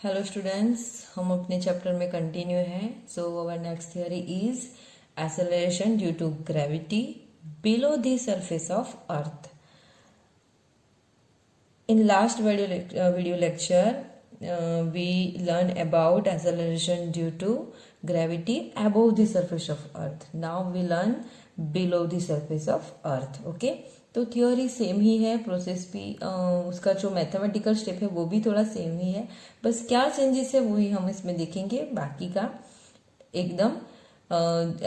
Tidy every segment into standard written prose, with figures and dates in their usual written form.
Hello students, हम अपने chapter में कंटिन्यू हैं. So our next theory is acceleration due to gravity below the surface of earth. In last video lecture, we learned about acceleration due to gravity above the surface of earth. Now we learn below the surface of earth. Okay, तो theory same ही है, process भी उसका जो mathematical step है वो भी थोड़ा same ही है. बस क्या चेंजेस है वही हम इसमें देखेंगे, बाकी का एकदम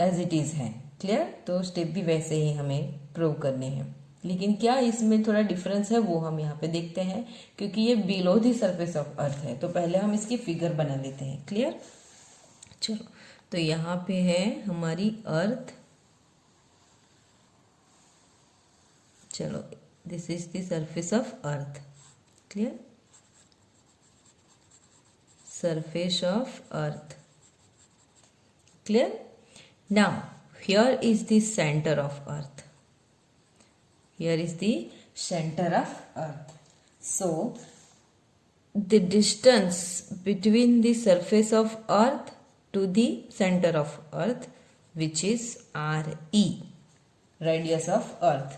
एज इट इज है. क्लियर? तो स्टेप भी वैसे ही हमें प्रूव करने हैं, लेकिन क्या इसमें थोड़ा डिफरेंस है वो हम यहाँ पे देखते हैं, क्योंकि ये बिलो दी सरफेस ऑफ अर्थ है. तो पहले हम इसकी फिगर बना लेते हैं. क्लियर? चलो, तो यहाँ पे है हमारी अर्थ. चलो, this is the surface of earth. Clear? Surface of earth. Clear? Now here is the centre of earth. Here is the center of earth. So the distance between the surface of earth to the center of earth, which is RE, radius of earth,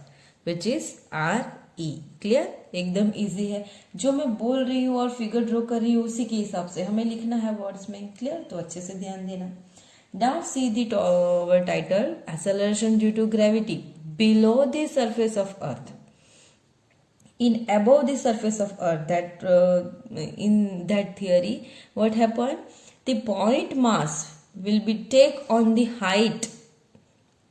which is RE. Clear? एकदम easy है. जो मैं बोल रही हूँ और figure draw कर रही हूँ उसी के हिसाब से हमें लिखना है वर्ड्स में. क्लियर? तो अच्छे से ध्यान देना. Now see the our title, acceleration due to gravity below the surface of earth. In above the surface of earth, that in that theory what happened, the point mass will be take on the height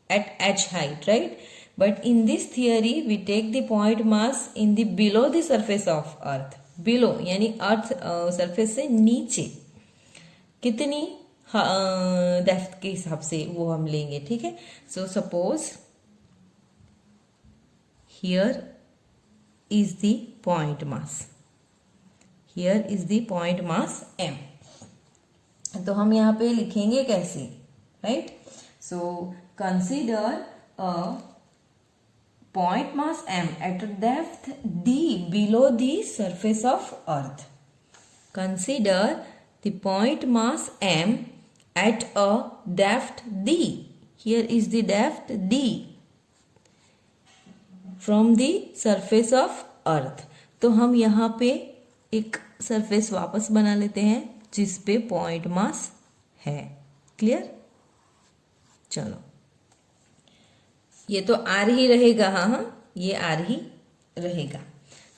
at h height, right? But in this theory we take the point mass in the below the surface of earth. Below यानी earth surface से नीचे कितनी depth के हिसाब से वो हम लेंगे. ठीक है? So suppose here is the point mass. Here is the point mass m. तो हम यहाँ पे लिखेंगे कैसे? Right? So consider a point mass m at a depth d below the surface of earth. Consider the point mass m at a depth d. Here is the depth d from the surface of अर्थ. तो हम यहाँ पे एक surface वापस बना लेते हैं जिस पे पॉइंट मास है. क्लियर? चलो, ये तो आर ही रहेगा. हाँ, ये आर ही रहेगा.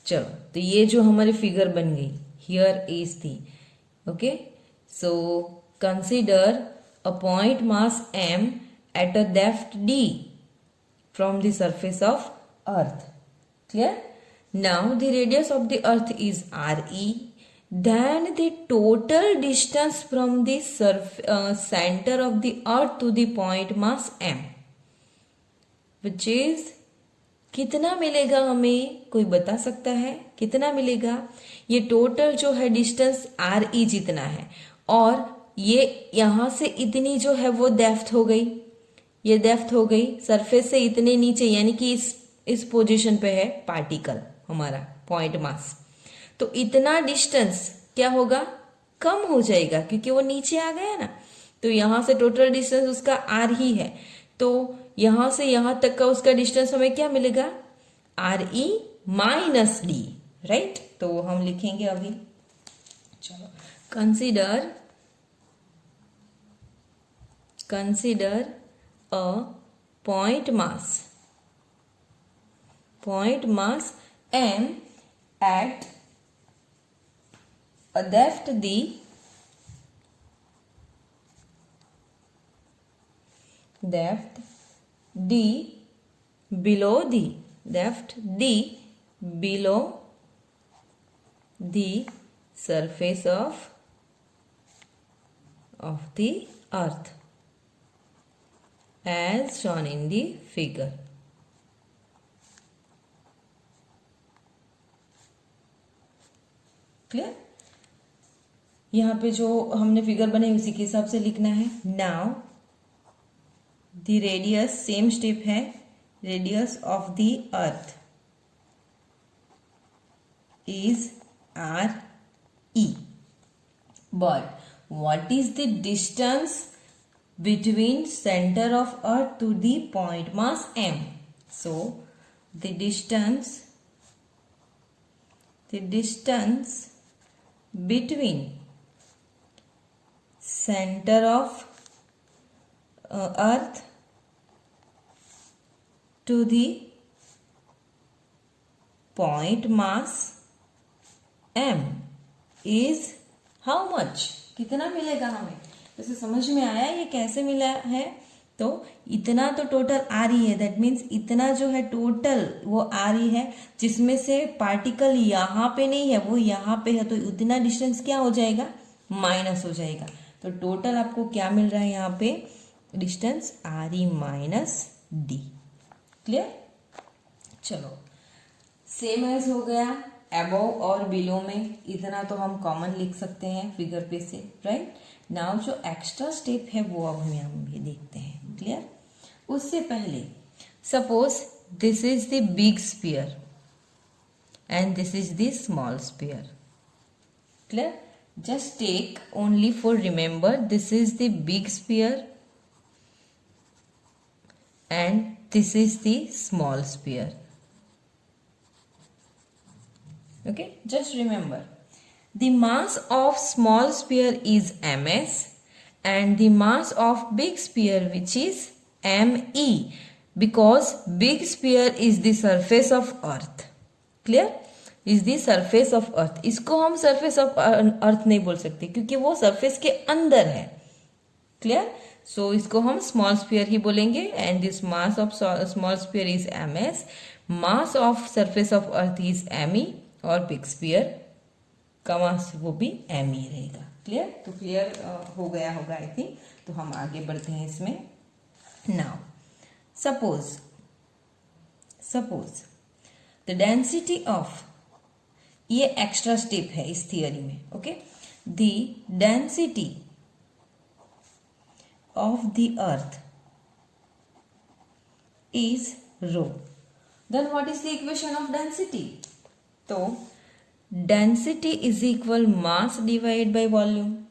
चलो, तो ये जो हमारी फिगर बन गई, here is the. Okay, so consider a point mass M at a depth D from the surface of earth. Clear? Now the radius of the earth is RE. Then the total distance from the center of the earth to the point mass m, which is कितना मिलेगा हमें? कोई बता सकता है कितना मिलेगा? ये टोटल जो है डिस्टेंस RE जितना है, और ये यहां से इतनी जो है वो डेप्थ हो गई. ये डेप्थ हो गई सरफेस से इतने नीचे, यानी कि इस पोजीशन पे है पार्टिकल हमारा पॉइंट मास. तो इतना डिस्टेंस क्या होगा? कम हो जाएगा, क्योंकि वो नीचे आ गया ना. तो यहां से टोटल डिस्टेंस उसका आर ही है. तो यहां से यहां तक का उसका डिस्टेंस हमें क्या मिलेगा? Are E minus D. Right? तो हम लिखेंगे अभी. चलो, consider a point mass m at a depth d below the surface of the earth, as shown in the figure. Clear? यहाँ पे जो हमने फिगर बनाई उसी के हिसाब से लिखना है. Now the radius, same step है, radius of the earth is RE. But what is the distance between center of earth to the point mass m? So the distance between center of earth to the point mass m is how much? कितना मिलेगा हमें? वैसे समझ में आया ये कैसे मिला है? तो इतना तो टोटल आ रही है, दैट मीन्स इतना जो है टोटल वो आ रही है, जिसमें से पार्टिकल यहाँ पे नहीं है, वो यहाँ पे है, तो उतना डिस्टेंस क्या हो जाएगा? माइनस हो जाएगा। तो टोटल आपको क्या मिल रहा है यहाँ पे? Distance are E minus D. Clear? चलो, सेम एज हो गया अबव और बिलो में, इतना तो हम कॉमन लिख सकते हैं फिगर पे से, राइट। नाउ जो एक्स्ट्रा स्टेप है वो अब हम ये देखते हैं। क्लियर? उससे पहले suppose this is the big sphere and this is the small sphere. Clear? Just take only for remember, this is the big sphere and this is the small sphere. Okay, just remember the mass of small sphere is ms and the mass of big sphere which is me, because big sphere is the surface of earth. Clear? is the surface of earth. इसको हम surface of earth नहीं बोल सकते क्योंकि वो surface के अंदर है। क्लियर? सो इसको हम स्मॉल स्फीयर ही बोलेंगे and this mass of small sphere is M S, mass of surface of earth is M E, और बिग स्फीयर का मास वो भी एम ई रहेगा। क्लियर? तो क्लियर हो गया होगा आई थिंक। तो हम आगे बढ़ते हैं इसमें। Now suppose the density of, ये एक्स्ट्रा स्टेप है इस थियरी में। Okay, the density of the earth is rho. Then what is the equation of density? तो density is equal mass divided by volume.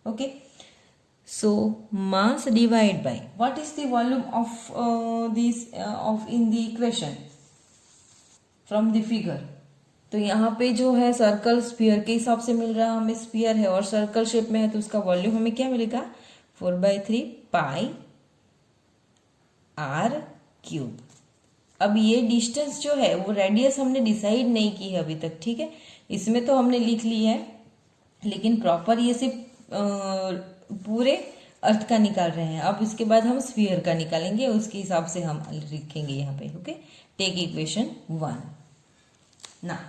Okay, so mass divided by what is the volume of of in the equation from the figure? तो यहाँ पे जो है circle sphere के हिसाब से मिल रहा है हमें, स्फीयर है और सर्कल शेप में है, तो उसका वॉल्यूम हमें क्या मिलेगा? 4/3 पाई आर क्यूब। अब ये डिस्टेंस जो है वो रेडियस हमने डिसाइड नहीं की है अभी तक, ठीक है। इसमें तो हमने लिख ली है, लेकिन प्रॉपर ये सिर्फ पूरे अर्थ का निकाल रहे हैं। अब इसके बाद हम स्फीयर का निकालेंगे, उसके हिसाब से हम लिखेंगे यहाँ पे। ओके, टेक इक्वेशन 1 ना।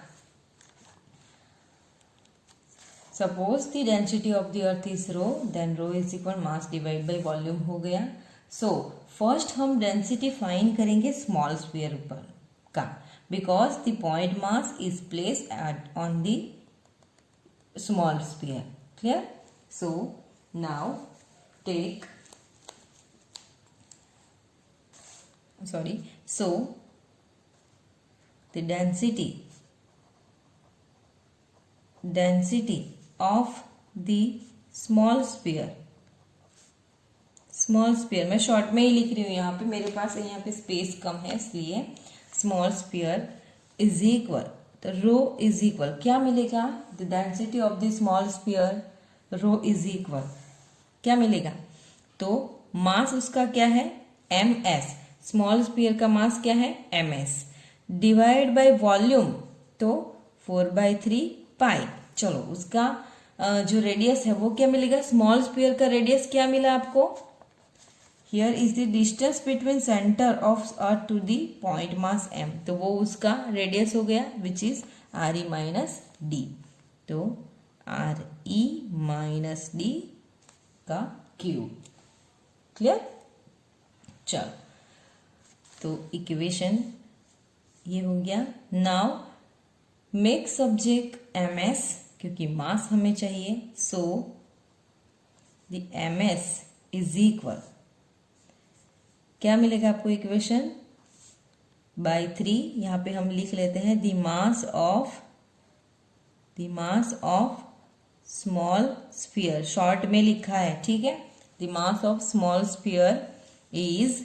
Suppose the density of the earth is rho, then rho is equal mass divide by volume हो गया। सो फर्स्ट हम डेंसिटी फाइंड करेंगे स्मॉल स्फीयर पर का, because the point mass is place at on the small sphere. Clear? So now take so the density of the small sphere मैं short में ही लिख रही हूँ यहाँ पे, मेरे पास यहाँ पे स्पेस कम है इसलिए स्मॉल स्फीयर इज इक्वल, तो रो इज इक्वल क्या मिलेगा? The density of the small sphere rho is equal क्या मिलेगा? तो मास उसका क्या है? M S. स्मॉल स्फीयर का मास क्या है? M S divide by volume, तो 4/3 पाई। चलो उसका जो रेडियस है वो क्या मिलेगा? स्मॉल स्फीयर का रेडियस क्या मिला आपको? Here is the distance between centre of earth to the point mass M, तो वो उसका रेडियस हो गया which is R E minus D. तो आर ई माइनस डी का क्यूब। क्लियर? चलो, तो इक्वेशन ये हो गया। Now make subject M S, क्योंकि मास हमें चाहिए, so the M S is equal क्या मिलेगा आपको इक्वेशन? बाय 3 यहाँ पे हम लिख लेते हैं the mass of small sphere, short में लिखा है, ठीक है। The mass of small sphere is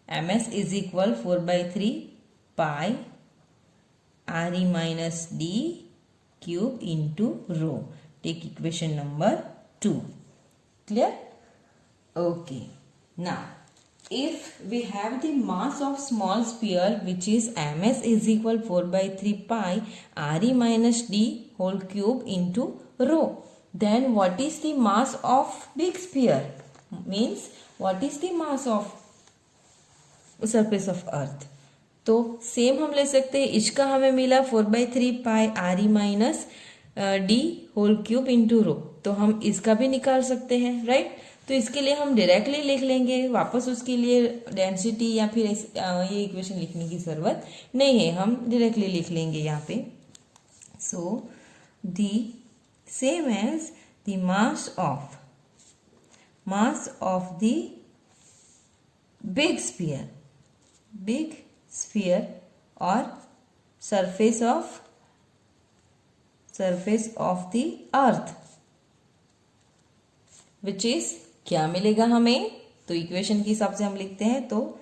ms is equal 4/3 pi re minus d cube into rho. Take equation number 2। Clear? Okay, now if we have the mass of small sphere which is ms is equal 4/3 pi re minus d whole cube into rho, then what is the mass of big sphere? Means what is the mass of surface of earth? तो same हम ले सकते हैं, इसका हमें मिला 4/3 pi re minus D whole cube into rho, तो हम इसका भी निकाल सकते हैं, राइट। तो इसके लिए हम डायरेक्टली लिख लेंगे, वापस उसके लिए डेंसिटी या फिर ये इक्वेशन लिखने की जरूरत नहीं है, हम डायरेक्टली लिख लेंगे यहाँ पे। So the same as the mass of the big sphere और surface of the earth which is, क्या मिलेगा हमें, तो इक्वेशन के हिसाब से हम लिखते हैं तो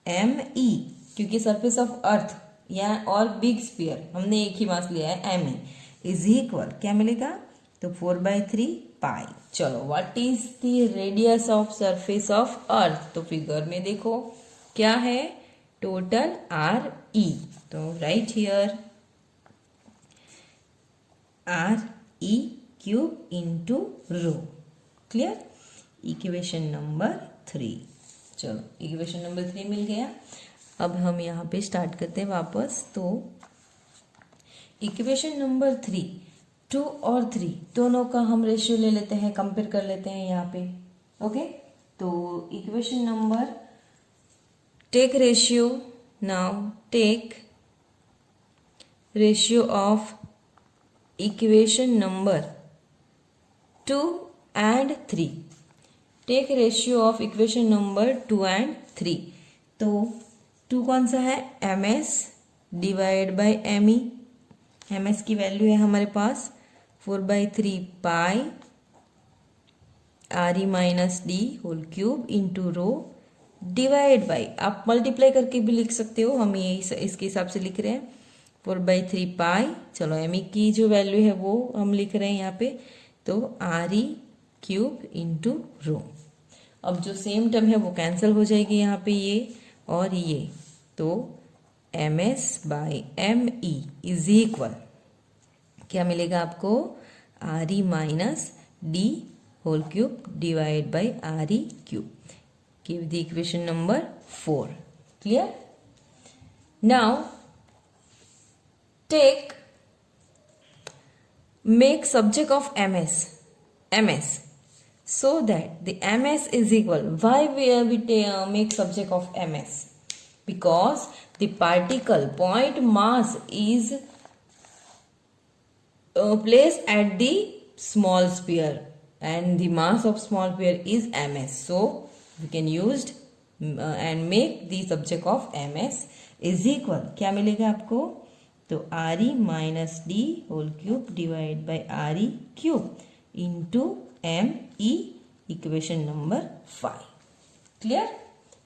me, क्योंकि सरफेस ऑफ अर्थ या और बिग स्फीयर हमने एक ही मास लिया है me, इज इक्वल क्या मिलेगा, तो 4/3 पाई। चलो, what is the radius of surface of अर्थ, तो फिगर में देखो क्या है, टोटल re, तो right here re cube into row. Clear? Equation number 3। चलो, इक्वेशन नंबर 3 मिल गया। अब हम यहाँ पे स्टार्ट करते हैं वापस। तो इक्वेशन नंबर 3, 2 और 3 दोनों का हम रेशियो ले लेते हैं, कंपेयर कर लेते हैं यहाँ पे। ओके, तो equation number, take ratio, now take ratio of equation number 2 and 3। Take ratio of equation number 2 and 3। तो 2 कौन सा है, ms divide by me। ms की वैल्यू है हमारे पास 4/3 pi re minus D whole cube into rho divide by, आप multiply करके भी लिख सकते हो, हम ये इसके हिसाब से लिख रहे हैं 4/3 पाई। चलो, me की जो वैल्यू है वो हम लिख रहे हैं यहाँ पे, तो re क्यूब इंटू रो। अब जो सेम टर्म है वो कैंसिल हो जाएगी यहाँ पे, ये और ये, तो ms by me is equal क्या मिलेगा आपको, re minus D whole cube divide by re cube. Give the equation number 4। Clear? Now take, make subject of ms so that the ms is equal, why we make subject of ms, because the particle point mass is placed at the small sphere and the mass of small sphere is ms, so we can use and make the subject of ms is equal, क्या मिलेगा आपको, तो re minus D whole cube divide by re cube into me, equation number 5। Clear?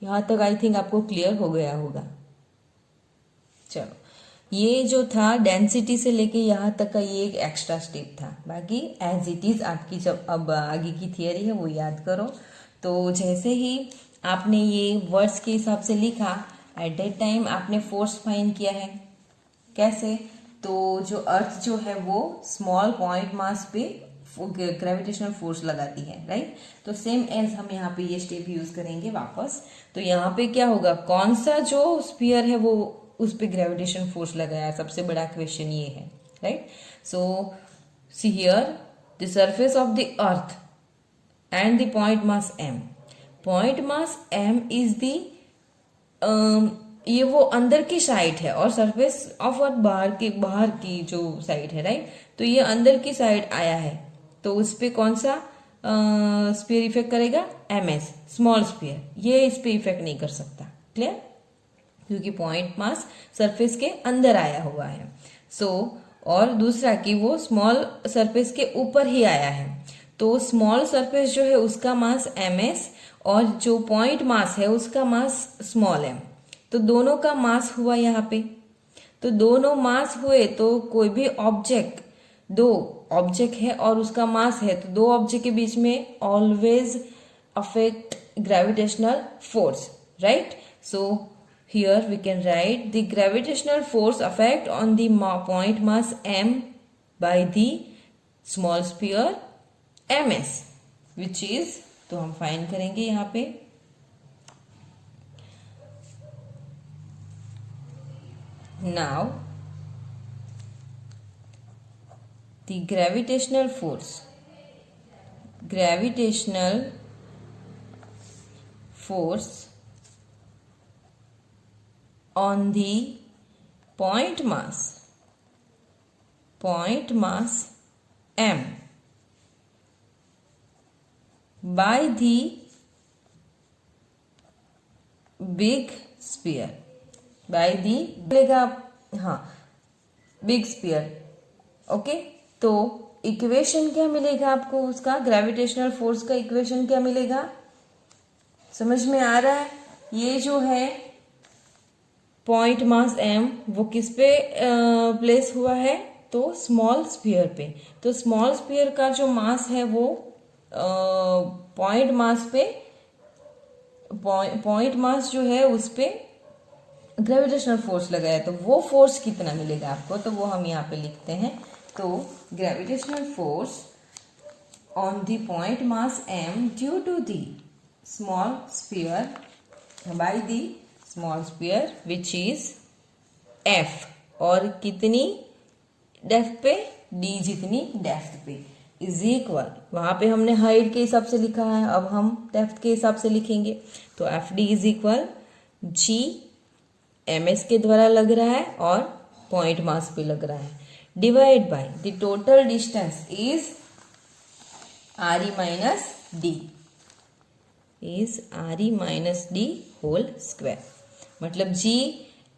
यहाँ तक I think आपको clear हो गया होगा। चलो, ये जो था डेंसिटी से लेके यहाँ तक का ये एक एक्स्ट्रा स्टेप था, बाकी एज इट इज आपकी जब अब आगे की थियरी है वो याद करो। तो जैसे ही आपने ये वर्ड्स के हिसाब से लिखा, एट दैट टाइम आपने फोर्स फाइंड किया है। कैसे? तो जो अर्थ जो है वो स्मॉल पॉइंट मास पे ग्रेविटेशनल फोर्स लगाती है, राइट। तो सेम एज हम यहाँ पे ये स्टेप यूज करेंगे वापस। तो यहाँ पे क्या होगा, कौन सा जो स्फीयर है वो उस पे ग्रेविटेशन फोर्स लगाया, सबसे बड़ा क्वेश्चन ये है, right. So see here the surface of the earth and the point mass m। Point mass m is the ये वो अंदर की साइड है और सरफेस ऑफ अर्थ बाहर की जो साइड है, राइट। तो ये अंदर की साइड आया है, तो उस पे कौन सा स्फीयर इफेक्ट करेगा, ms स्मॉल स्फीयर, ये इस पे इफेक्ट नहीं कर सकता। क्लियर? क्योंकि पॉइंट मास सरफेस के अंदर आया हुआ है। सो और दूसरा कि वो स्मॉल सरफेस के ऊपर ही आया है। तो स्मॉल सरफेस जो है उसका मास ms और जो पॉइंट मास है उसका मास स्मॉल m। तो दोनों का मास हुआ यहाँ पे। तो दोनों मास हुए तो कोई भी ऑब्जेक्ट, दो ऑब्जेक्ट है और उसका मास है, तो दो ऑब्जेक्ट के बीच में always affect gravitational force, right? So here we can write the gravitational force effect on the point mass m by the small sphere ms, which is, तो हम फाइंड करेंगे यहाँ पे now the gravitational force on the point mass m by the big sphere, मिलेगा, हाँ, big spear. Okay, तो equation क्या मिलेगा आपको उसका, ग्रेविटेशनल फोर्स का इक्वेशन क्या मिलेगा, समझ में आ रहा है? ये जो है पॉइंट मास m वो किस पे प्लेस हुआ है, तो स्मॉल स्फीयर पे। तो स्मॉल स्फीयर का जो मास है वो पॉइंट मास जो है उस पे ग्रेविटेशनल फोर्स लगा है, तो वो फोर्स कितना मिलेगा आपको, तो वो हम यहाँ पे लिखते हैं। तो gravitational force on the point mass m due to the small sphere by the small sphere which is f, और कितनी डेप्थ पे, d जितनी डेप्थ पे, इज इक्वल, वहां पे हमने हाइट के हिसाब से लिखा है, अब हम डेप्थ के हिसाब से लिखेंगे। तो F D is equal g ms के द्वारा लग रहा है और पॉइंट मास पे लग रहा है, divide by the total distance is re minus D, is re minus D whole square, मतलब g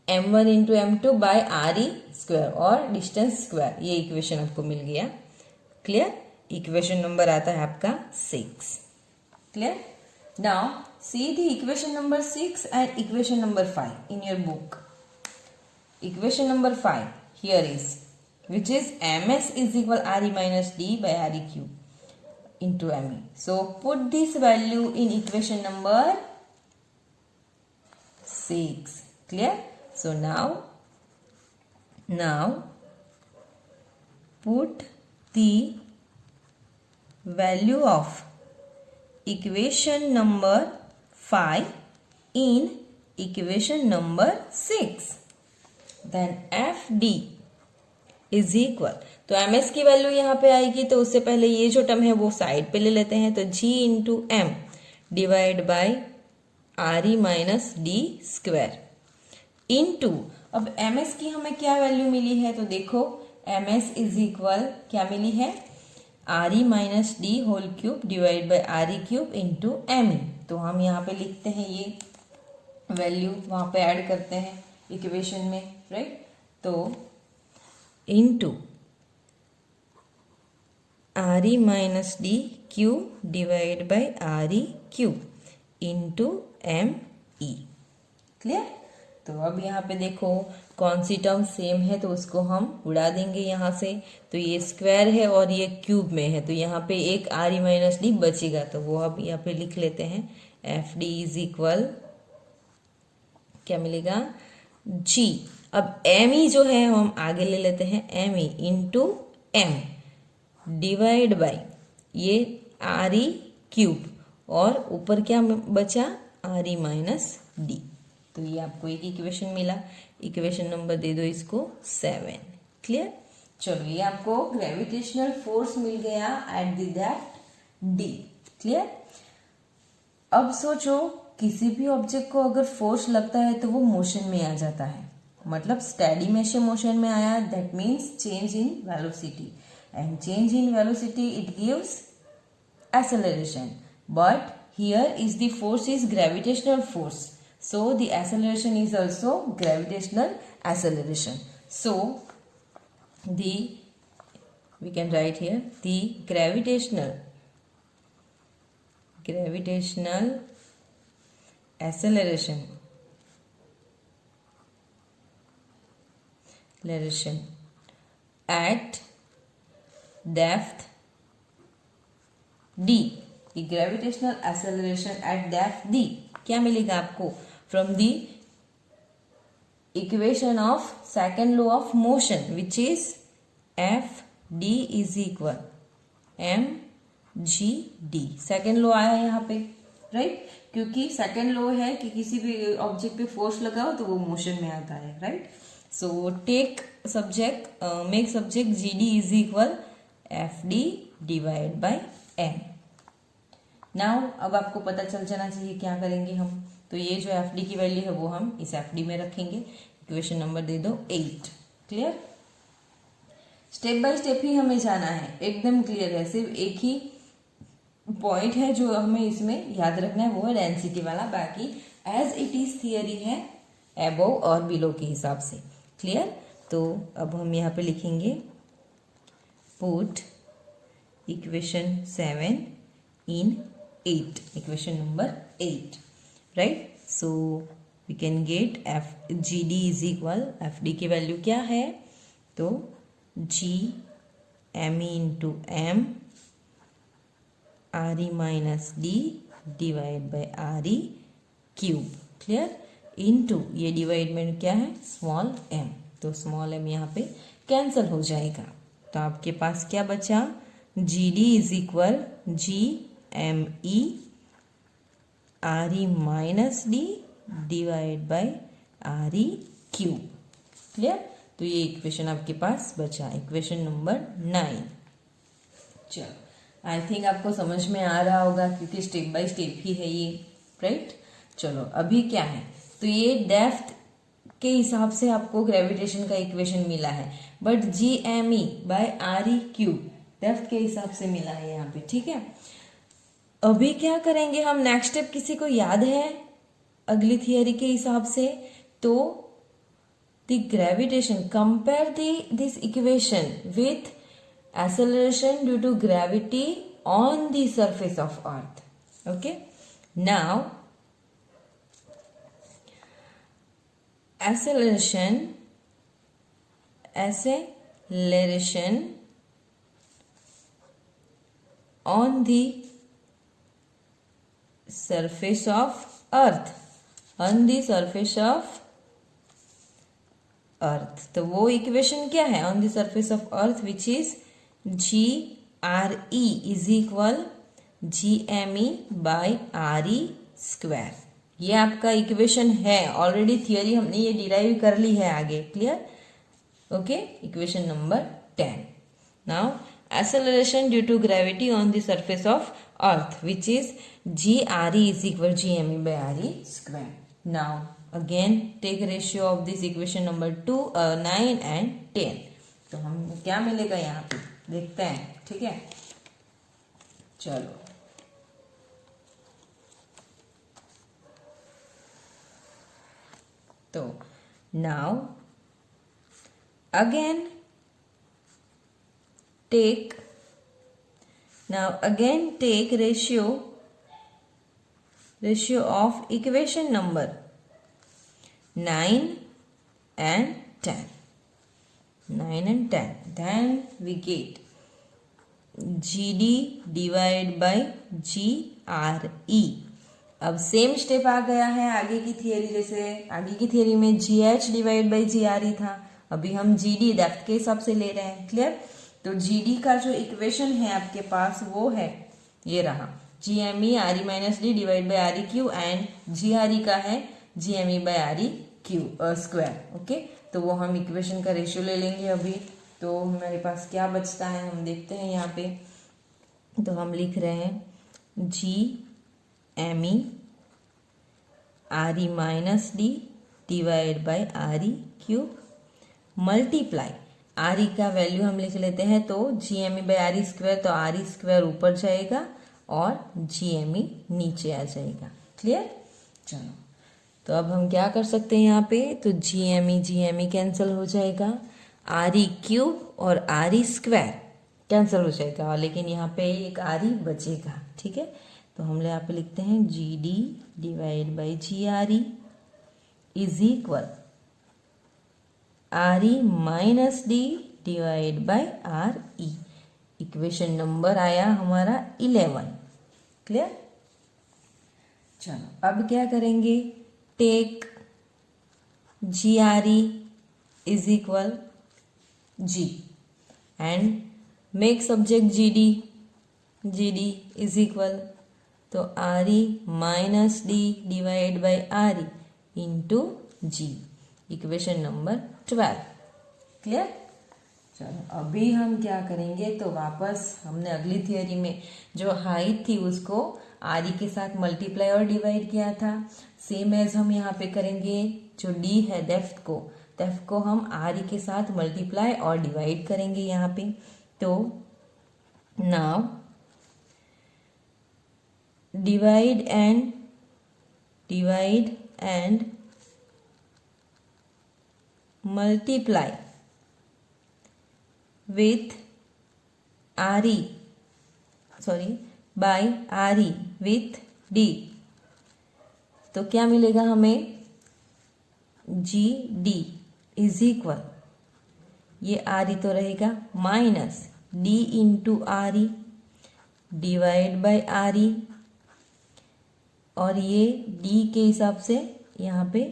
m1 into m2 by re square और डिस्टेंस स्क्वायर। ये इक्वेशन आपको मिल गया। क्लियर? इक्वेशन नंबर आता है आपका 6। Clear? Now see the equation number 6 and equation number 5 in your book. Equation number 5 here is which is ms is equal re minus d by re cube into me. So put this value in equation number 6. Clear? So now put the value of equation number 5 in equation number 6. Then fd is equal, तो M S की value यहाँ पे आएगी, तो उससे पहले ये जो टर्म है वो साइड पे ले लेते हैं। तो G into M divide by R E minus D square into, अब एम एस की हमें क्या वैल्यू मिली है, तो देखो एम एस इज इक्वल क्या मिली है, R E minus D whole cube divide by R E cube into M E. तो हम यहाँ पे लिखते हैं ये वैल्यू, वहां पे ऐड करते हैं इक्वेशन में, राइट? तो into R E minus D cube divide by R E cube into M E. Clear? तो अब यहाँ पे देखो कौन सी टर्म सेम है, तो उसको हम उड़ा देंगे यहाँ से। तो ये स्क्वायर है और ये क्यूब में है, तो यहाँ पे एक आर ई माइनस डी बचेगा, तो वो अब यहाँ पे लिख लेते हैं। एफ डी इज इक्वल क्या मिलेगा, जी। अब एम ई जो है हम आगे ले लेते हैं, M E into M divide by ये आर ई क्यूब और ऊपर क्या बचा, आर ई माइनस डी। तो ये आपको एक इक्वेशन मिला। इक्वेशन नंबर दे दो इसको 7। क्लियर? चलो, ये आपको ग्रेविटेशनल फोर्स मिल गया at the depth D. Clear? अब सोचो किसी भी ऑब्जेक्ट को अगर फोर्स लगता है तो वो मोशन में आ जाता है, मतलब स्टेडी में से मोशन में आया, that means change in velocity, and change in velocity it gives acceleration, but here is the force is gravitational force, so the acceleration is also gravitational acceleration. So the we can write here the gravitational acceleration at depth d, the gravitational acceleration at depth d क्या मिलेगा आपको from the equation of second law of motion which is F D is equal M G D. Second law आया है यहाँ पे, right, क्योंकि second law है कि किसी भी ऑब्जेक्ट पे फोर्स लगाओ तो वो मोशन में आता है, right. So take subject make subject G D is equal F D divide by M. Now अब आपको पता चल जाना चाहिए क्या करेंगे हम, तो ये जो एफ डी की वैल्यू है वो हम इस एफ डी में रखेंगे। इक्वेशन नंबर दे दो 8। क्लियर? स्टेप बाय स्टेप ही हमें जाना है, एकदम क्लियर है। सिर्फ एक ही पॉइंट है जो हमें इसमें याद रखना है, वो है डेंसिटी वाला। बाकी एज इट इज थियरी है अबव और बिलो के हिसाब से। क्लियर? तो अब हम यहाँ पे लिखेंगे put equation 7 in 8, equation number 8, right? So we can get f gd is equal, fd की वैल्यू क्या है, तो g m into m re minus d divide by re cube. Clear? Into ये डिवाइड में क्या है, स्मॉल m, तो small m यहाँ पे कैंसल हो जाएगा। तो आपके पास क्या बचा, G D is equal G M E R E minus D divide by R E cube. Clear? तो ये इक्वेशन आपके पास बचा, इक्वेशन नंबर 9। चलो, आई थिंक आपको समझ में आ रहा होगा क्योंकि स्टेप बाय स्टेप ही है ये, राइट। चलो अभी क्या है, तो ये डेप्थ के हिसाब से आपको ग्रेविटेशन का इक्वेशन मिला है, but G M E by R E cube depth के हिसाब से मिला है यहाँ पे, ठीक है। अभी क्या करेंगे हम, नेक्स्ट स्टेप किसी को याद है अगली थियरी के हिसाब से, तो the gravitation compare this equation with acceleration due to gravity on the surface of earth. Okay, now acceleration on the surface of earth, on the surface of earth, तो वो इक्वेशन क्या है, on the surface of earth which is G R E is equal G M E by R E square. ये आपका equation है, already theory हमने ये derive कर ली है आगे। Clear? Okay, equation number 10। Now acceleration due to gravity on the surface of earth which is G R E is equal G M E by R E square. Now again take ratio of this equation number 2, 9 and 10। तो हम क्या मिलेगा यहाँ पे देखते हैं, ठीक है। चलो तो now again take ratio of equation number 9 and 10. 9 and 10. Then we get GD divided by GRE. अब सेम स्टेप आ गया है आगे की थियरी जैसे, आगे की थियरी में GH डिवाइड बाई GRE था, अभी हम GD डेप्थ के हिसाब से ले रहे हैं। क्लियर? तो GD का जो इक्वेशन है आपके पास वो है ये रहा, GME RE minus D divide by RE Q, and GRE का है GME by RE Q square. Okay, तो वो हम इक्वेशन का रेशियो ले लेंगे अभी। तो हमारे पास क्या बचता है हम देखते हैं यहाँ पे, तो हम लिख रहे हैं G M E R E minus D divide by R E cube multiply R E का वैल्यू हम लिख लेते हैं, तो G M E by R E square, तो आर ई स्क्वायर ऊपर जाएगा और जी एम ई नीचे आ जाएगा। क्लियर? चलो, तो अब हम क्या कर सकते हैं यहाँ पे, तो जी एम ई कैंसिल हो जाएगा, आर ई क्यूब और आर ई स्क्वायर कैंसिल हो जाएगा, लेकिन यहाँ पे एक आर ई बचेगा। ठीक है, तो हम यहाँ पे लिखते हैं G D divide by G R E is equal R E minus D divide by R E. Equation number आया हमारा 11। क्लियर। चलो अब क्या करेंगे, take G R E is equal G and make subject G D is equal, तो R E minus D divide by R E into G. Equation number 12। Clear. चलो अभी हम क्या करेंगे, तो वापस हमने अगली थियोरी में जो हाइट थी उसको आर ई के साथ मल्टीप्लाई और डिवाइड किया था, सेम एज हम यहाँ पे करेंगे। जो डी है डेप्थ को हम आर ई के साथ मल्टीप्लाई और डिवाइड करेंगे यहाँ पे। तो now divide and multiply with RE by RE with D, तो क्या मिलेगा हमें, जी डी इज इक्वल, ये आर ई तो रहेगा minus D into R E divide by R ई, और ये डी के हिसाब से यहाँ पे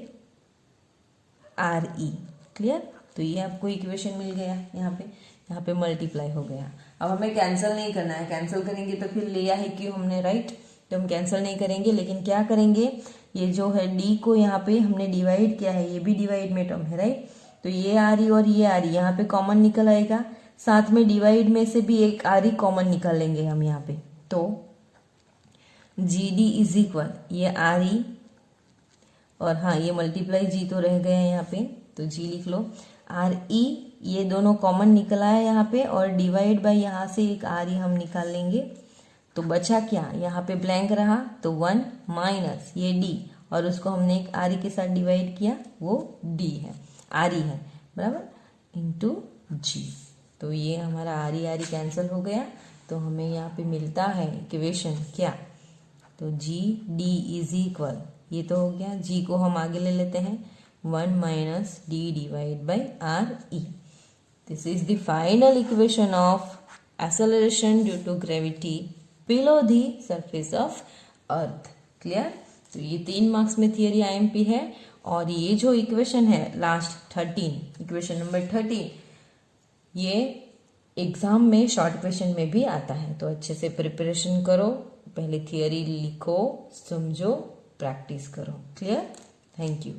आर ई। क्लियर। तो ये आपको इक्वेशन मिल गया, यहाँ पे मल्टीप्लाई हो गया। अब हमें कैंसिल नहीं करना है, कैंसिल करेंगे तो फिर लिया है क्यों हमने, राइट। तो हम कैंसिल नहीं करेंगे, लेकिन क्या करेंगे, ये जो है डी को यहाँ पे हमने डिवाइड किया है, ये भी डिवाइड में टर्म है, राइट। तो ये आ रही और ये आ रही, यहाँ पे कॉमन निकल आएगा, साथ में डिवाइड में से भी एक आ रही कॉमन निकाल लेंगे हम यहाँ पे। तो जी डी इज इक्वल, ये आ रही और हाँ ये मल्टीप्लाई जी तो रह गया यहाँ पे, तो जी लिख लो। आर ई ये दोनों कॉमन निकल आया यहाँ पे, और डिवाइड बाई यहाँ से एक आर ई हम निकाल लेंगे। तो बचा क्या, यहाँ पे ब्लैंक रहा, तो 1 माइनस ये डी, और उसको हमने एक आर ई के साथ डिवाइड किया, वो डी है, आर ई है, बराबर, इंटू जी। तो ये हमारा आर ई कैंसिल हो गया, तो हमें यहाँ पे मिलता है इक्वेशन क्या, तो जी डी इज इक्वल, ये तो हो गया, जी को हम आगे ले लेते हैं 1 minus D divide by R E. This is the final equation of acceleration due to gravity below the surface of earth. Clear. तो ये 3 मार्क्स में थियरी आईएमपी है, और ये जो इक्वेशन है लास्ट 13, इक्वेशन नंबर 13, ये एग्जाम में शॉर्ट क्वेश्चन में भी आता है। तो अच्छे से प्रिपरेशन करो, पहले थियरी लिखो, समझो, प्रैक्टिस करो। क्लियर। Thank you.